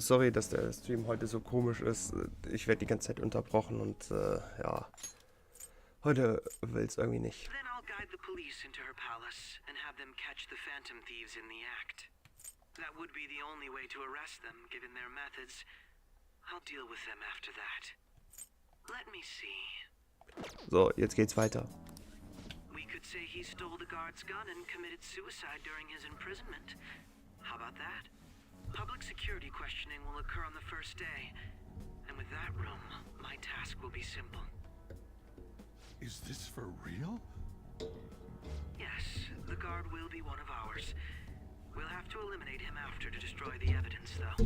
sorry, dass der Stream heute so komisch ist. Ich werde die ganze Zeit unterbrochen und ja, heute will's irgendwie nicht. Then I'll guide the police into her palace and have them catch the Phantom Thieves in the act. That would be the only way to arrest them, given their methods. I'll deal with them after that. Let me see. So, jetzt geht's weiter. We could say he stole the guard's gun and committed suicide during his imprisonment. How about that? Public security questioning will occur on the first day. And with that room, my task will be simple. Is this for real? Yes, the guard will be one of ours. We'll have to eliminate him after to destroy the evidence, though.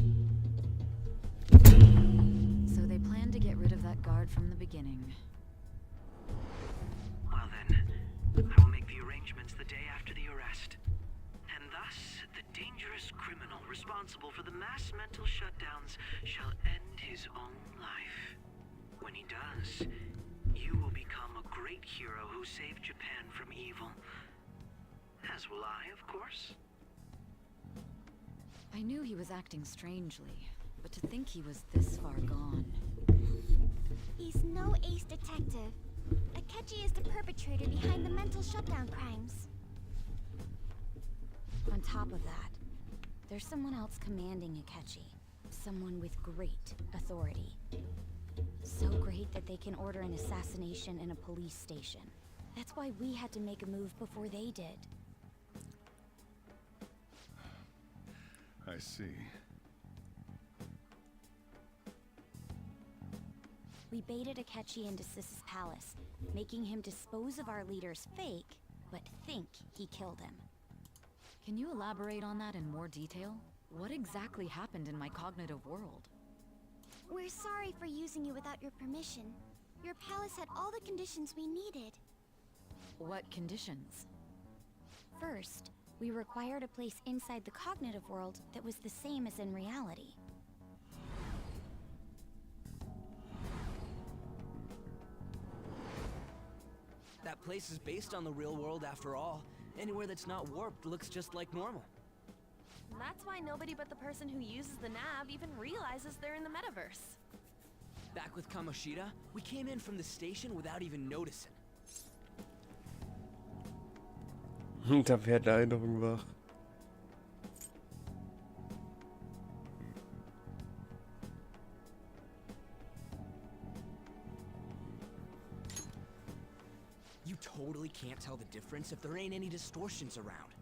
So they plan to get rid of that guard from the beginning. Well then, I will make the arrangements the day after the arrest. And thus, the dangerous criminal responsible for the mass mental shutdowns shall end his own life. When he does, you will become a great hero who saved Japan from evil. As will I, of course. I knew he was acting strangely, but to think he was this far gone. He's no ace detective. Akechi is the perpetrator behind the mental shutdown crimes. On top of that, there's someone else commanding Akechi. Someone with great authority. So great that they can order an assassination in a police station. That's why we had to make a move before they did. I see. We baited Akechi into Sis's palace, making him dispose of our leader's fake, but think he killed him. Can you elaborate on that in more detail? What exactly happened in my cognitive world? We're sorry for using you without your permission. Your palace had all the conditions we needed. What conditions? First, we required a place inside the cognitive world that was the same as in reality. That place is based on the real world after all. Anywhere that's not warped looks just like normal. That's why nobody but the person who uses the nav even realizes they're in the metaverse. Back with Kamoshida, we came in from the station without even noticing. Da fährt eine Erinnerung wach. You totally can't tell the difference if there ain't any distortions around.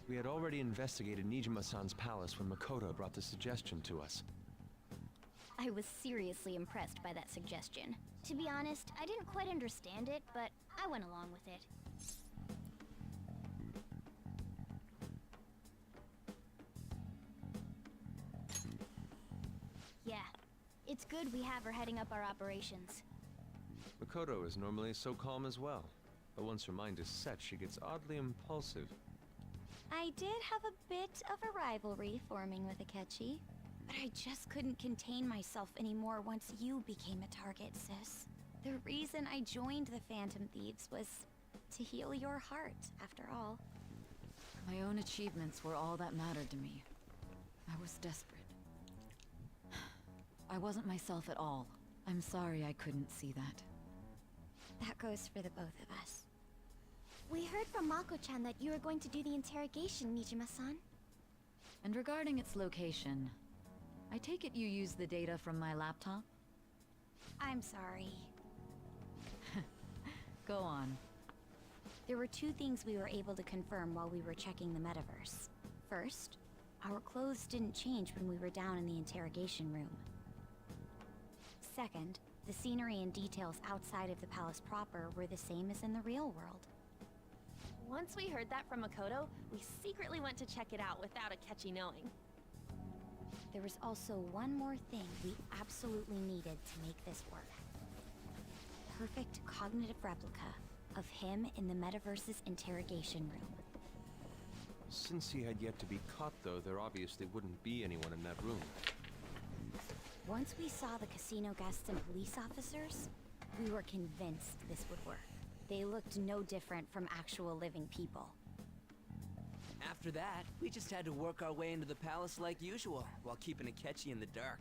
We had already investigated Nijima-san's palace when Makoto brought the suggestion to us. I was seriously impressed by that suggestion. To be honest, I didn't quite understand it, but I went along with it. Yeah, it's good we have her heading up our operations. Makoto is normally so calm as well, but once her mind is set, she gets oddly impulsive. I did have a bit of a rivalry forming with Akechi, but I just couldn't contain myself anymore once you became a target, sis. The reason I joined the Phantom Thieves was to heal your heart, after all. My own achievements were all that mattered to me. I was desperate. I wasn't myself at all. I'm sorry I couldn't see that. That goes for the both of us. We heard from Mako-chan that you were going to do the interrogation, Nijima-san. And regarding its location, I take it you used the data from my laptop? I'm sorry. Go on. There were two things we were able to confirm while we were checking the metaverse. First, our clothes didn't change when we were down in the interrogation room. Second, the scenery and details outside of the palace proper were the same as in the real world. Once we heard that from Makoto, we secretly went to check it out without Akechi knowing. There was also one more thing we absolutely needed to make this work. Perfect cognitive replica of him in the metaverse's interrogation room. Since he had yet to be caught, though, there obviously wouldn't be anyone in that room. Once we saw the casino guests and police officers, we were convinced this would work. They looked no different from actual living people. After that, we just had to work our way into the palace like usual, while keeping Akechi in the dark.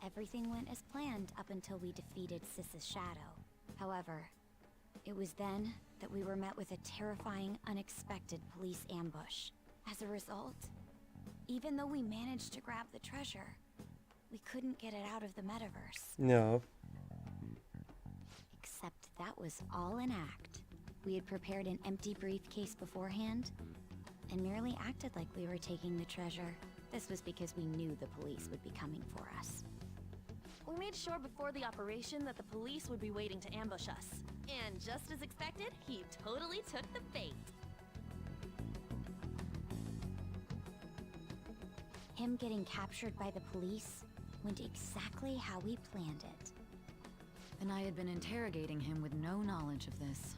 Everything went as planned up until we defeated Sis's shadow. However, it was then that we were met with a terrifying, unexpected police ambush. As a result, even though we managed to grab the treasure, we couldn't get it out of the metaverse. Ja. Except that was all an act. We had prepared an empty briefcase beforehand, and merely acted like we were taking the treasure. This was because we knew the police would be coming for us. We made sure before the operation that the police would be waiting to ambush us. And just as expected, he totally took the bait. Him getting captured by the police went exactly how we planned it. And I had been interrogating him with no knowledge of this.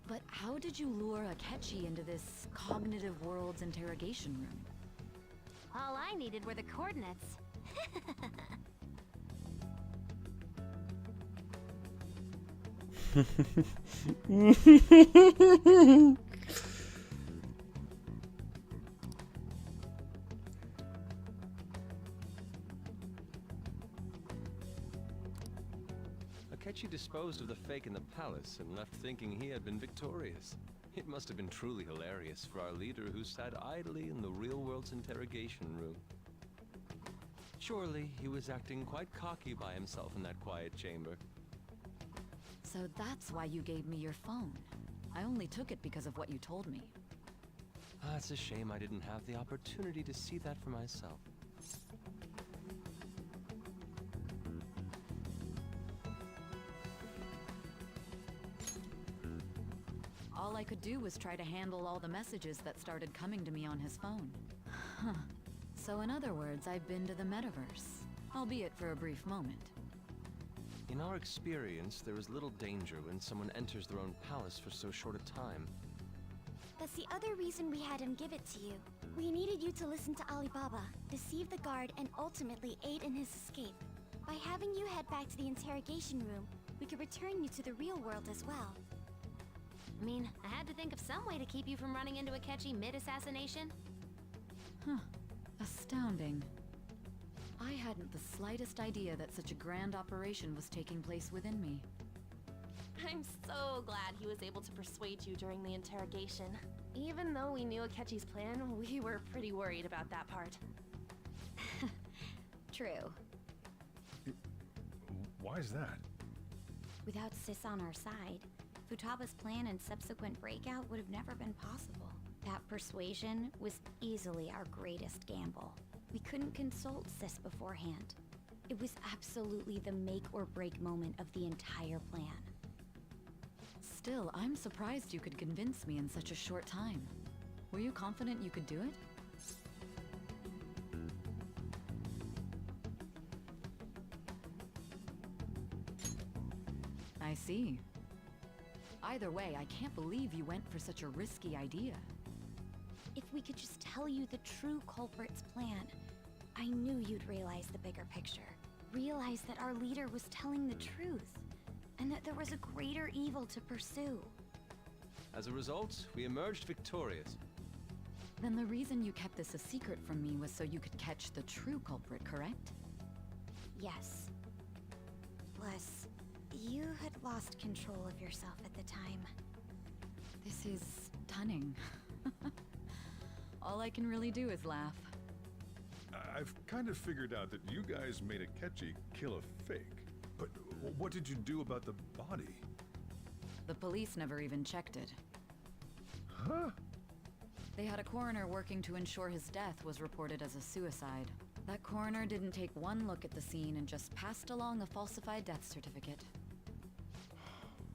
But how did you lure Akechi into this cognitive world's interrogation room? All I needed were the coordinates. Akechi disposed of the fake in the palace and left thinking he had been victorious. It must have been truly hilarious for our leader who sat idly in the real world's interrogation room. Surely he was acting quite cocky by himself in that quiet chamber. So that's why you gave me your phone. I only took it because of what you told me. Ah, it's a shame I didn't have the opportunity to see that for myself. All I could do was try to handle all the messages that started coming to me on his phone. Huh. So in other words, I've been to the metaverse, albeit for a brief moment. In our experience, there is little danger when someone enters their own palace for so short a time. That's the other reason we had him give it to you. We needed you to listen to Alibaba, deceive the guard, and ultimately aid in his escape. By having you head back to the interrogation room, we could return you to the real world as well. I mean, I had to think of some way to keep you from running into Akechi mid-assassination. Huh. Astounding. I hadn't the slightest idea that such a grand operation was taking place within me. I'm so glad he was able to persuade you during the interrogation. Even though we knew Akechi's plan, we were pretty worried about that part. True. Why is that? Without Sis on our side, Futaba's plan and subsequent breakout would have never been possible. That persuasion was easily our greatest gamble. We couldn't consult Sis beforehand. It was absolutely the make or break moment of the entire plan. Still, I'm surprised you could convince me in such a short time. Were you confident you could do it? I see. Either way, I can't believe you went for such a risky idea. If we could just tell you the true culprit's plan, I knew you'd realize the bigger picture. Realize that our leader was telling the truth, and that there was a greater evil to pursue. As a result, we emerged victorious. Then the reason you kept this a secret from me was so you could catch the true culprit, correct? Yes. Plus, you had lost control of yourself at the time. This is stunning. All I can really do is laugh. I've kind of figured out that you guys made Akechi kill a fake. But what did you do about the body? The police never even checked it. Huh? They had a coroner working to ensure his death was reported as a suicide. That coroner didn't take one look at the scene and just passed along a falsified death certificate.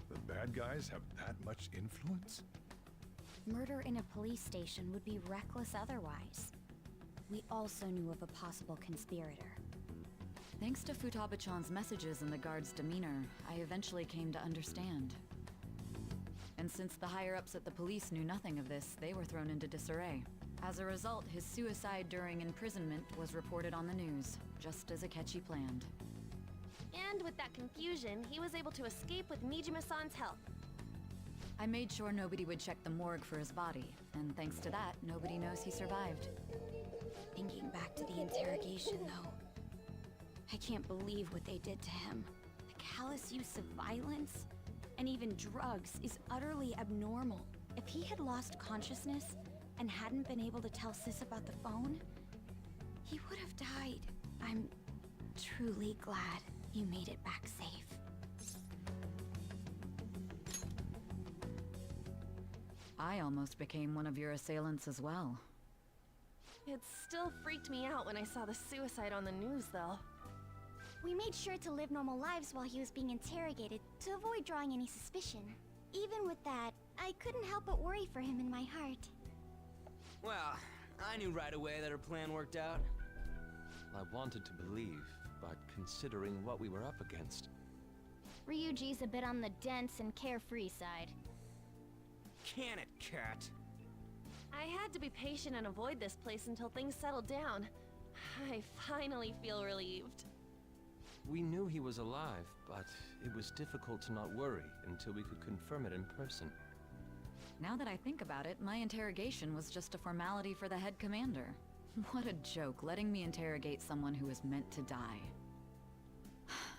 The bad guys have that much influence? Murder in a police station would be reckless otherwise. We also knew of a possible conspirator. Thanks to Futaba-chan's messages and the guard's demeanor, I eventually came to understand. And since the higher-ups at the police knew nothing of this, they were thrown into disarray. As a result, his suicide during imprisonment was reported on the news, just as Akechi planned. And with that confusion, he was able to escape with Mijima-san's help. I made sure nobody would check the morgue for his body, and thanks to that, nobody knows he survived. Thinking back to the interrogation, though, I can't believe what they did to him. The callous use of violence, and even drugs, is utterly abnormal. If he had lost consciousness and hadn't been able to tell Sis about the phone, he would have died. I'm truly glad you made it back safe. I almost became one of your assailants as well. It still freaked me out when I saw the suicide on the news, though. We made sure to live normal lives while he was being interrogated to avoid drawing any suspicion. Even with that, I couldn't help but worry for him in my heart. Well, I knew right away that her plan worked out. I wanted to believe, but considering what we were up against. Ryuji's a bit on the dense and carefree side. Can it, cat? I had to be patient and avoid this place until things settled down. I finally feel relieved. We knew he was alive, but it was difficult to not worry until we could confirm it in person. Now that I think about it, my interrogation was just a formality for the head commander. What a joke, letting me interrogate someone who was meant to die.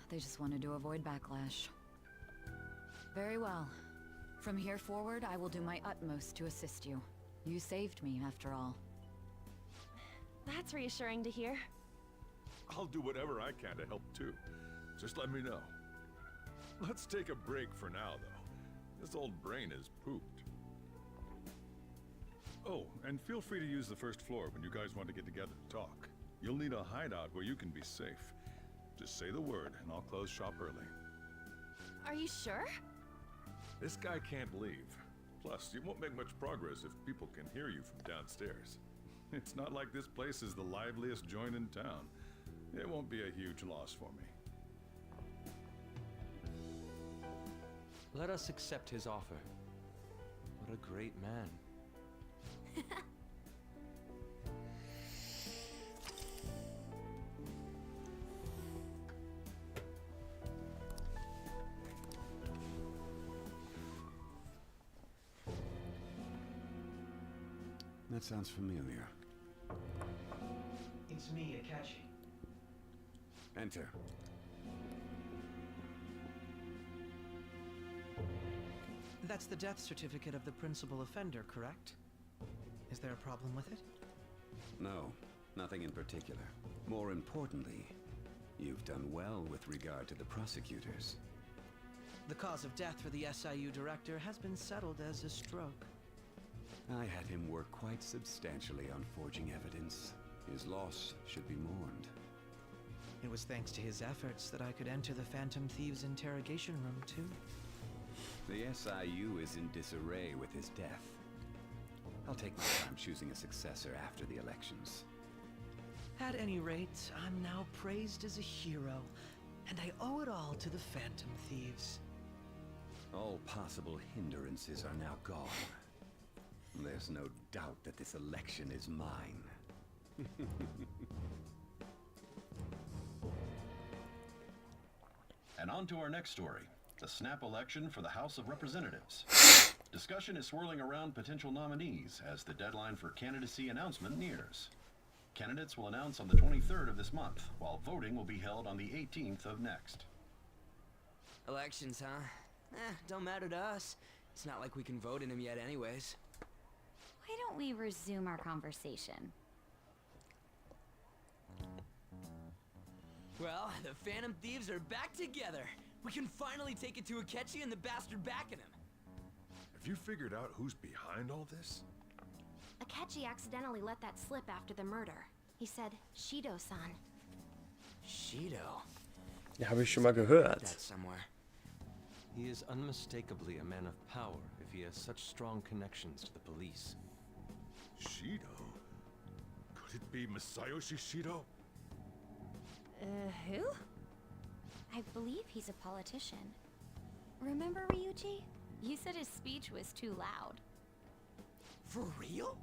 They just wanted to avoid backlash. Very well. From here forward, I will do my utmost to assist you. You saved me, after all. That's reassuring to hear. I'll do whatever I can to help too. Just let me know. Let's take a break for now, though. This old brain is pooped. Oh, and feel free to use the first floor when you guys want to get together to talk. You'll need a hideout where you can be safe. Just say the word, and I'll close shop early. Are you sure? This guy can't leave. Plus, you won't make much progress if people can hear you from downstairs. It's not like this place is the liveliest joint in town. It won't be a huge loss for me. Let us accept his offer. What a great man. That sounds familiar. It's me, Akachi. Enter. That's the death certificate of the principal offender, correct? Is there a problem with it? No, nothing in particular. More importantly, you've done well with regard to the prosecutors. The cause of death for the SIU director has been settled as a stroke. I had him work quite substantially on forging evidence. His loss should be mourned. It was thanks to his efforts that I could enter the Phantomthieves' interrogation room, too. The SIU is in disarray with his death. I'll take my time choosing a successor after the elections. At any rate, I'm now praised as a hero, and I owe it all to the Phantom Thieves. All possible hindrances are now gone. There's no doubt that this election is mine. And on to our next story, the snap election for the House of Representatives. Discussion is swirling around potential nominees as the deadline for candidacy announcement nears. Candidates will announce on the 23rd of this month, while voting will be held on the 18th of next. Elections, huh? Don't matter to us. It's not like we can vote in them yet anyways. Why don't we resume our conversation? Well, the Phantom Thieves are back together. We can finally take it to Akechi and the bastard backing him. Have you figured out who's behind all this? Akechi accidentally let that slip after the murder. He said, Shido-san. Shido? Ja, habe ich schon mal gehört. That's somewhere. He is unmistakably a man of power if he has such strong connections to the police. Shido? Could it be Masayoshi Shido? Who? I believe he's a politician. Remember, Ryuji? You said his speech was too loud. For real?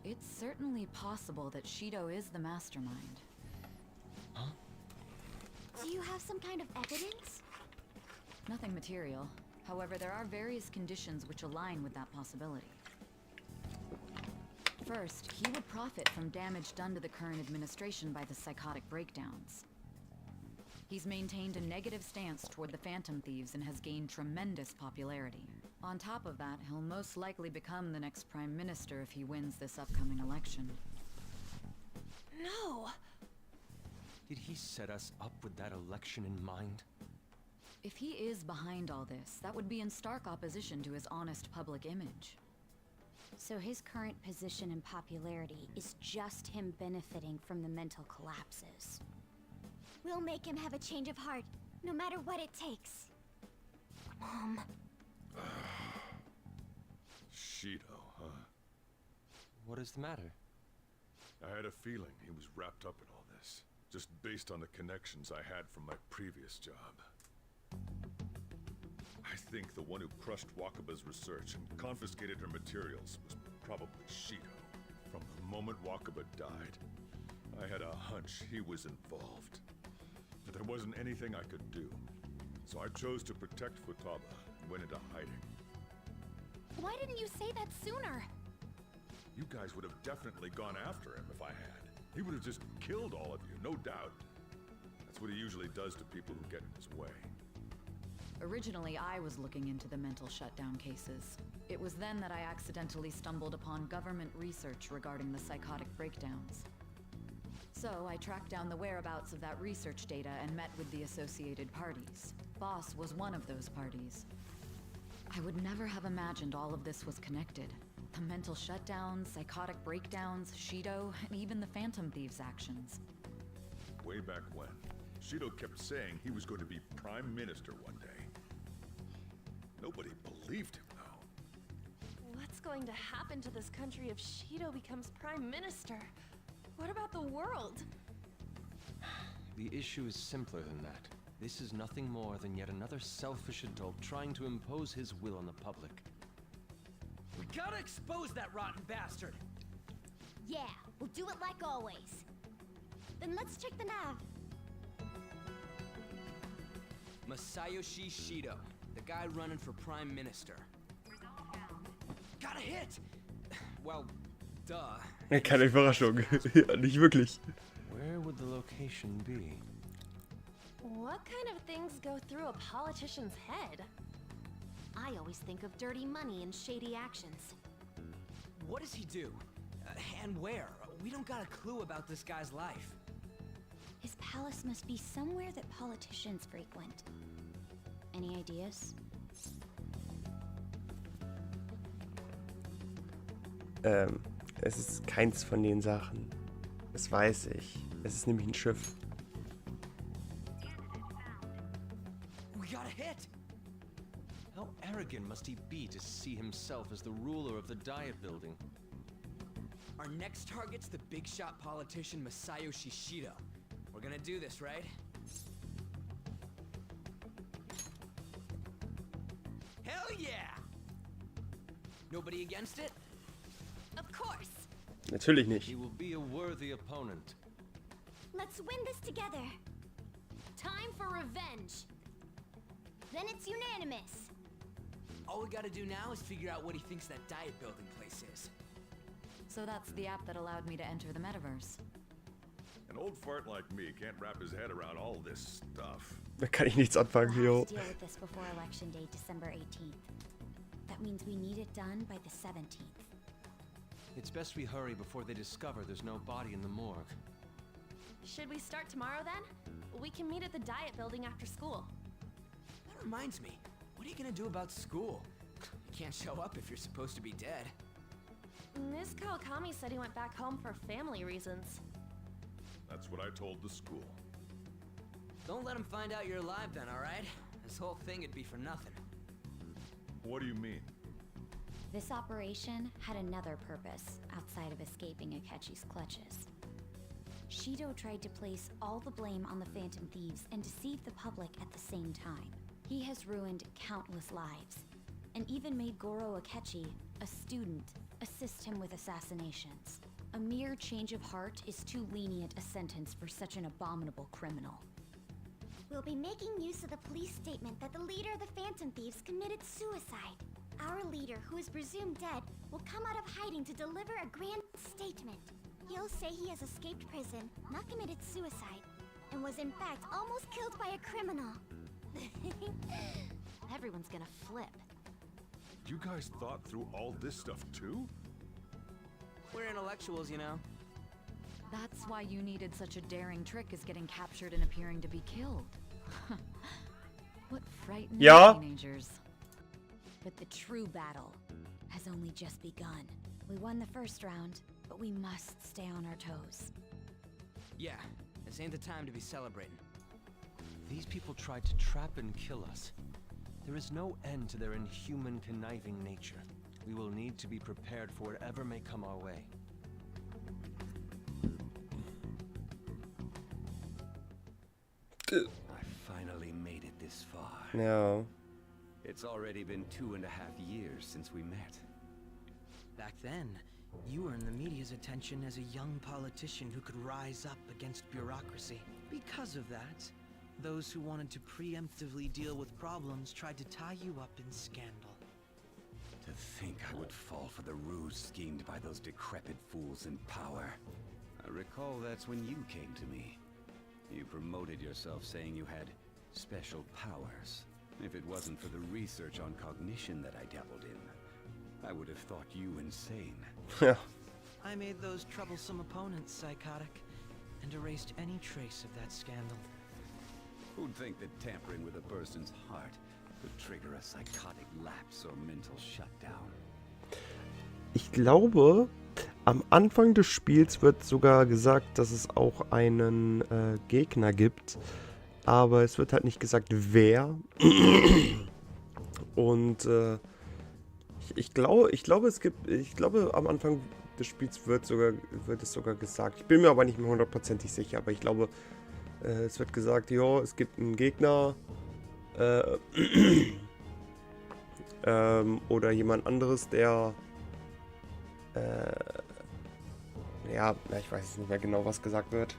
It's certainly possible that Shido is the mastermind. Huh? Do you have some kind of evidence? Nothing material. However, there are various conditions which align with that possibility. First, he would profit from damage done to the current administration by the psychotic breakdowns. He's maintained a negative stance toward the Phantom Thieves and has gained tremendous popularity. On top of that, he'll most likely become the next Prime Minister if he wins this upcoming election. No! Did he set us up with that election in mind? If he is behind all this, that would be in stark opposition to his honest public image. So his current position and popularity is just him benefiting from the mental collapses. We'll make him have a change of heart, no matter what it takes. Mom. Shido, huh? What is the matter? I had a feeling he was wrapped up in all this, just based on the connections I had from my previous job. I think the one who crushed Wakaba's research and confiscated her materials was probably Shido. From the moment Wakaba died, I had a hunch he was involved. But there wasn't anything I could do. So I chose to protect Futaba and went into hiding. Why didn't you say that sooner? You guys would have definitely gone after him if I had. He would have just killed all of you, no doubt. That's what he usually does to people who get in his way. Originally, I was looking into the mental shutdown cases. It was then that I accidentally stumbled upon government research regarding the psychotic breakdowns. So I tracked down the whereabouts of that research data and met with the associated parties. Boss was one of those parties. I would never have imagined all of this was connected. The mental shutdowns, psychotic breakdowns, Shido, and even the Phantom Thieves' actions. Way back when, Shido kept saying he was going to be Prime Minister one day. Nobody believed him, though. What's going to happen to this country if Shido becomes Prime Minister? What about the world? The issue is simpler than that. This is nothing more than yet another selfish adult trying to impose his will on the public. We gotta expose that rotten bastard! Yeah, we'll do it like always. Then let's check the nav. Masayoshi Shido, the guy running for Prime Minister. Got a hit! Well, duh. Keine Überraschung. Ja, nicht wirklich. Where would the location be? What kind of things go through a politician's head? I always think of dirty money and shady actions. What does he do? And where? We don't got a clue about this guy's life. His palace must be somewhere that politicians frequent. Any ideas? Es ist keins von den Sachen. Das weiß ich. Es ist nämlich ein Schiff. We got a hit! How arrogant must he be to see himself as the ruler of the Diet Building? Our next target's the big shot politician Masayoshi Shido. We're gonna do this, right? Hell yeah! Nobody against it? Of course. Natürlich nicht. He will be a worthy opponent. Let's win this together. Time for revenge. Then it's unanimous. All we gotta do now is figure out what he thinks that diet building place is. So that's the app that allowed me to enter the metaverse. An old fart like me can't wrap his head around all this stuff. Da kann ich nichts anfangen, We'll jo. have to deal with this before Election Day, December 18th. That means we need it done by the 17th. It's best we hurry before they discover there's no body in the morgue. Should we start tomorrow then? We can meet at the Diet Building after school. That reminds me, what are you gonna do about school? You can't show up if you're supposed to be dead. Ms. Kawakami said he went back home for family reasons. That's what I told the school. Don't let him find out you're alive then, alright? This whole thing would be for nothing. What do you mean? This operation had another purpose outside of escaping Akechi's clutches. Shido tried to place all the blame on the Phantom Thieves and deceive the public at the same time. He has ruined countless lives, and even made Goro Akechi, a student, assist him with assassinations. A mere change of heart is too lenient a sentence for such an abominable criminal. We'll be making use of the police statement that the leader of the Phantom Thieves committed suicide. Our leader, who is presumed dead, will come out of hiding to deliver a grand statement. He'll say he has escaped prison, not committed suicide, and was in fact almost killed by a criminal. Everyone's gonna flip. You guys thought through all this stuff too? We're intellectuals, you know. That's why you needed such a daring trick as getting captured and appearing to be killed. What frightening teenagers. But the true battle has only just begun. We won the first round, but we must stay on our toes. Yeah, this ain't the time to be celebrating. These people tried to trap and kill us. There is no end to their inhuman, conniving nature. We will need to be prepared for whatever may come our way. I finally made it this far. Ja. It's already been 2.5 years since we met. Back then, you were in the media's attention as a young politician who could rise up against bureaucracy. Because of that, those who wanted to preemptively deal with problems tried to tie you up in scandal. To think I would fall for the ruse schemed by those decrepit fools in power. I recall that's when you came to me. You promoted yourself saying you had special powers. If it wasn't for the research on cognition that I dabbled in, I would have thought you insane. I made those troublesome opponents psychotic and erased any trace of that scandal. Who'd think that tampering with a person's heart could trigger a psychotic lapse or mental shutdown? Ich glaube, am Anfang des Spiels wird sogar gesagt, dass es auch einen Gegner gibt. Aber es wird halt nicht gesagt, wer. Und ich glaube, am Anfang des Spiels wird es sogar gesagt. Ich bin mir aber nicht mehr 100%ig sicher, aber ich glaube, es wird gesagt, ja, es gibt einen Gegner oder jemand anderes, der ja, ich weiß jetzt nicht mehr genau, was gesagt wird.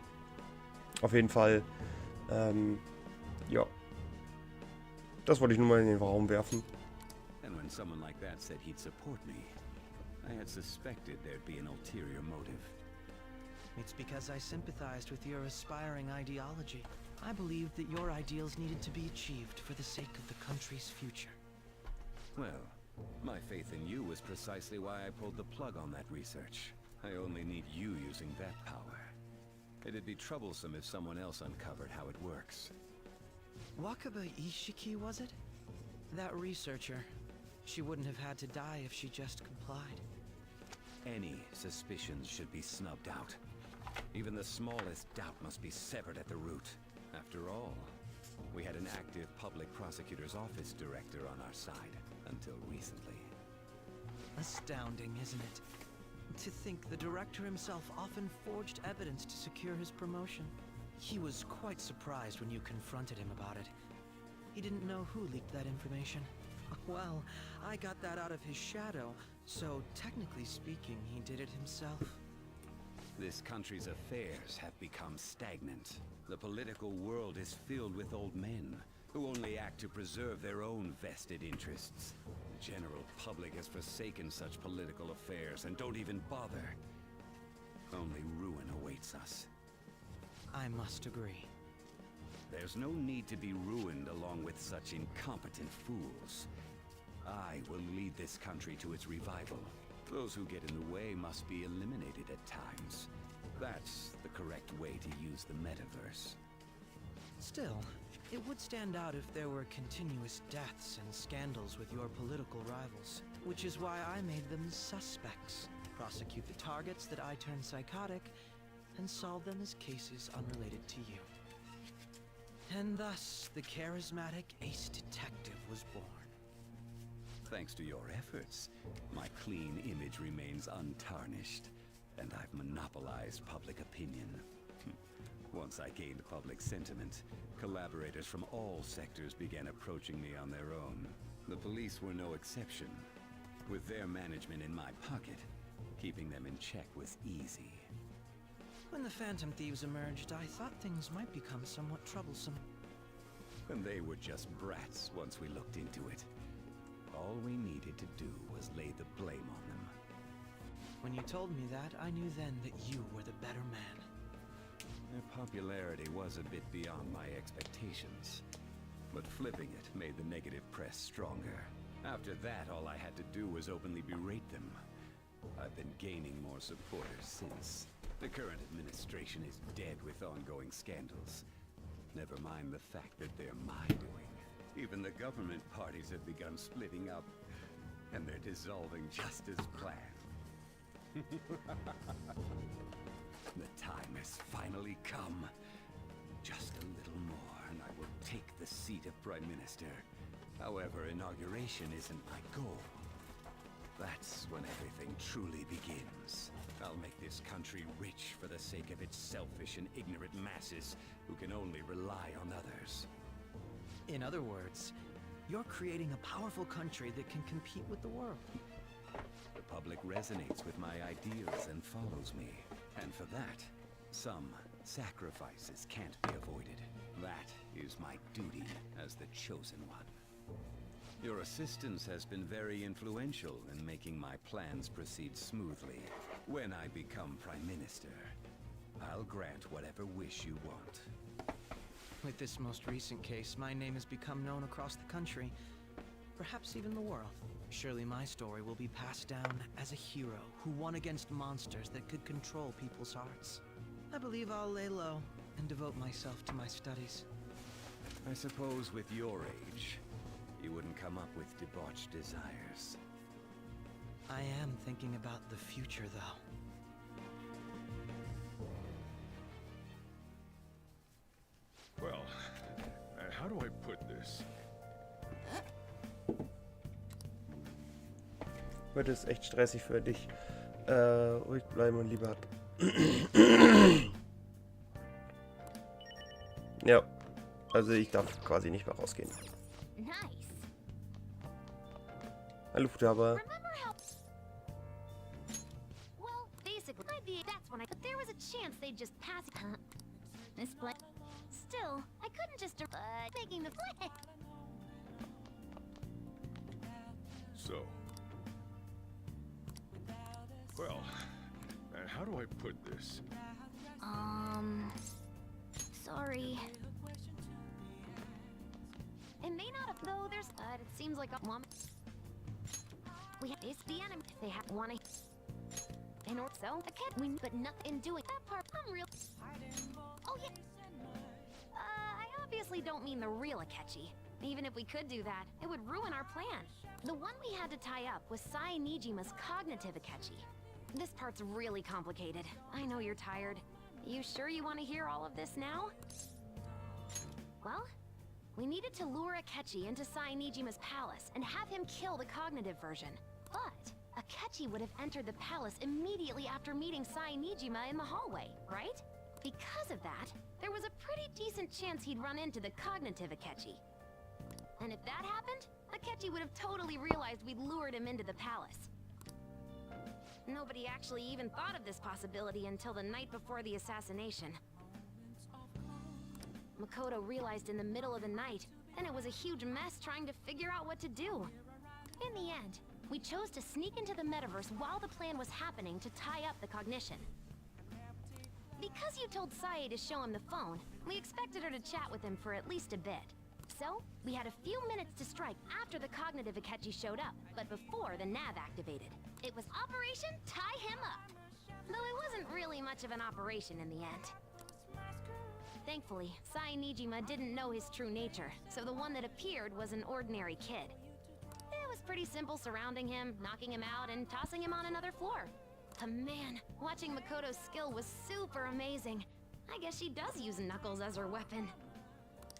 Auf jeden Fall, ja. Das wollte ich nur mal in den Raum werfen. And when someone like that said he'd support me, I had suspected there'd be an ulterior motive. It's because I sympathized with your aspiring ideology. I believed that your ideals needed to be achieved for the sake of the country's future. Well, my faith in you was precisely why I pulled the plug on that research. I only need you using that power. It'd be troublesome if someone else uncovered how it works. Wakaba Ishiki, was it? That researcher. She wouldn't have had to die if she just complied. Any suspicions should be snubbed out. Even the smallest doubt must be severed at the root. After all, we had an active public prosecutor's office director on our side until recently. Astounding, isn't it? To think the director himself often forged evidence to secure his promotion. He was quite surprised when you confronted him about it. He didn't know who leaked that information. Well, I got that out of his shadow, so technically speaking, he did it himself. This country's affairs have become stagnant. The political world is filled with old men who only act to preserve their own vested interests. The general public has forsaken such political affairs and don't even bother. Only ruin awaits us. I must agree. There's no need to be ruined along with such incompetent fools. I will lead this country to its revival. Those who get in the way must be eliminated at times. That's the correct way to use the metaverse. Still, it would stand out if there were continuous deaths and scandals with your political rivals, which is why I made them suspects. Prosecute the targets that I turn psychotic, and solve them as cases unrelated to you. And thus, the charismatic ace detective was born. Thanks to your efforts, my clean image remains untarnished, and I've monopolized public opinion. Once I gained public sentiment, collaborators from all sectors began approaching me on their own. The police were no exception. With their management in my pocket, keeping them in check was easy. When the Phantom Thieves emerged, I thought things might become somewhat troublesome. And they were just brats once we looked into it. All we needed to do was lay the blame on them. When you told me that, I knew then that you were the better man. Their popularity was a bit beyond my expectations. But flipping it made the negative press stronger. After that, all I had to do was openly berate them. I've been gaining more supporters since. The current administration is dead with ongoing scandals. Never mind the fact that they're my doing. Even the government parties have begun splitting up, and they're dissolving just as planned. The time has finally come. Just a little more, and I will take the seat of Prime Minister. However, inauguration isn't my goal. That's when everything truly begins. I'll make this country rich for the sake of its selfish and ignorant masses who can only rely on others. In other words, you're creating a powerful country that can compete with the world. The public resonates with my ideals and follows me. And for that, some sacrifices can't be avoided. That is my duty as the chosen one. Your assistance has been very influential in making my plans proceed smoothly. When I become Prime Minister, I'll grant whatever wish you want. With this most recent case, my name has become known across the country, perhaps even the world. Surely my story will be passed down as a hero who won against monsters that could control people's hearts. I believe I'll lay low and devote myself to my studies. I suppose with your age, you wouldn't come up with debauched desires. I am thinking about the future, though. Well, how do I put this? Heute ist echt stressig für dich. Ruhig bleiben und lieber. Ja, also ich darf quasi nicht mehr rausgehen. Nice. Hallo Futaba. Remember how? Well, basically, that's when but there was a chance they'd just pass. This play. Still, I couldn't just making the play. So. Well, how do I put this? Sorry. It may not have, though. There's, it seems like a woman. It's the enemy. They have one. And or so a kid. But nothing in doing that part. I'm real. Oh yeah. I obviously don't mean the real Akechi. Even if we could do that, it would ruin our plan. The one we had to tie up was Sai Nijima's cognitive Akechi. This part's really complicated. I know you're tired. You sure you want to hear all of this now? Well, we needed to lure Akechi into Sai Nijima's palace and have him kill the cognitive version. But Akechi would have entered the palace immediately after meeting Sai Nijima in the hallway, right? Because of that, there was a pretty decent chance he'd run into the cognitive Akechi. And if that happened, Akechi would have totally realized we'd lured him into the palace. Nobody actually even thought of this possibility until the night before the assassination. Makoto realized in the middle of the night, and it was a huge mess trying to figure out what to do. In the end, we chose to sneak into the metaverse while the plan was happening to tie up the cognition. Because you told Sae to show him the phone, we expected her to chat with him for at least a bit. So, we had a few minutes to strike after the cognitive Akechi showed up, but before the nav activated. It was Operation Tie Him Up! Though it wasn't really much of an operation in the end. Thankfully, Sai Nijima didn't know his true nature, so the one that appeared was an ordinary kid. It was pretty simple surrounding him, knocking him out, and tossing him on another floor. But man, watching Makoto's skill was super amazing. I guess she does use Knuckles as her weapon.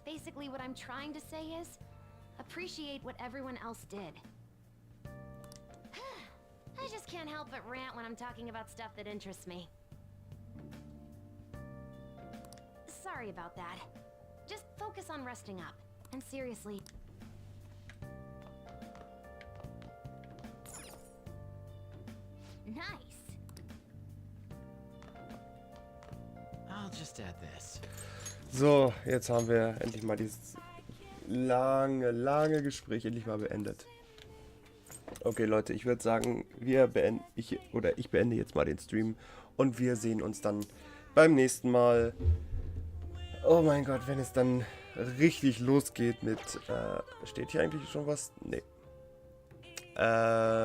Basically, what I'm trying to say is, appreciate what everyone else did. I just can't help but rant when I'm talking about stuff that interests me. Sorry about that. Just focus on resting up. And seriously... Nice! I'll just add this. So, jetzt haben wir endlich mal dieses lange Gespräch endlich mal beendet. Okay, Leute, ich würde sagen, ich beende jetzt mal den Stream und wir sehen uns dann beim nächsten Mal. Oh mein Gott, wenn es dann richtig losgeht mit, steht hier eigentlich schon was? Nee.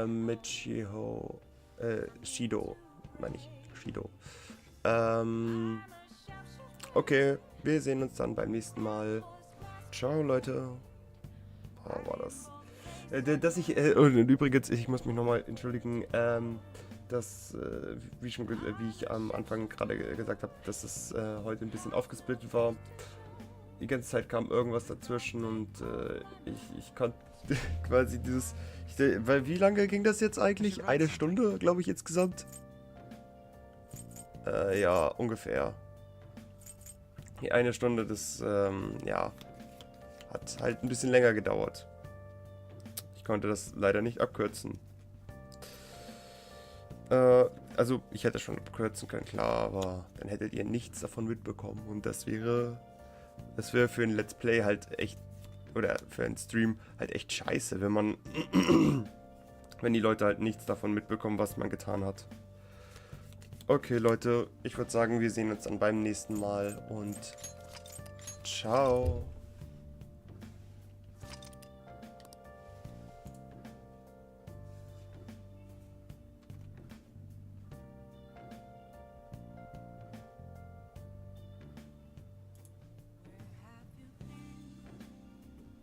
Mit Shido, meine ich, Shido. Okay, wir sehen uns dann beim nächsten Mal. Ciao, Leute. Oh, war das. Und übrigens, ich muss mich nochmal entschuldigen, dass, wie ich am Anfang gerade gesagt habe, dass es heute ein bisschen aufgesplittet war. Die ganze Zeit kam irgendwas dazwischen und ich konnte quasi dieses... weil wie lange ging das jetzt eigentlich? Eine Stunde, glaube ich, insgesamt? Ja, ungefähr. Die eine Stunde, das, ja, hat halt ein bisschen länger gedauert. Ich konnte das leider nicht abkürzen. Also, ich hätte schon abkürzen können, klar, aber dann hättet ihr nichts davon mitbekommen. Und das wäre für ein Let's Play halt echt, oder für einen Stream halt echt scheiße, wenn man, wenn die Leute halt nichts davon mitbekommen, was man getan hat. Okay, Leute, ich würde sagen, wir sehen uns dann beim nächsten Mal und ciao.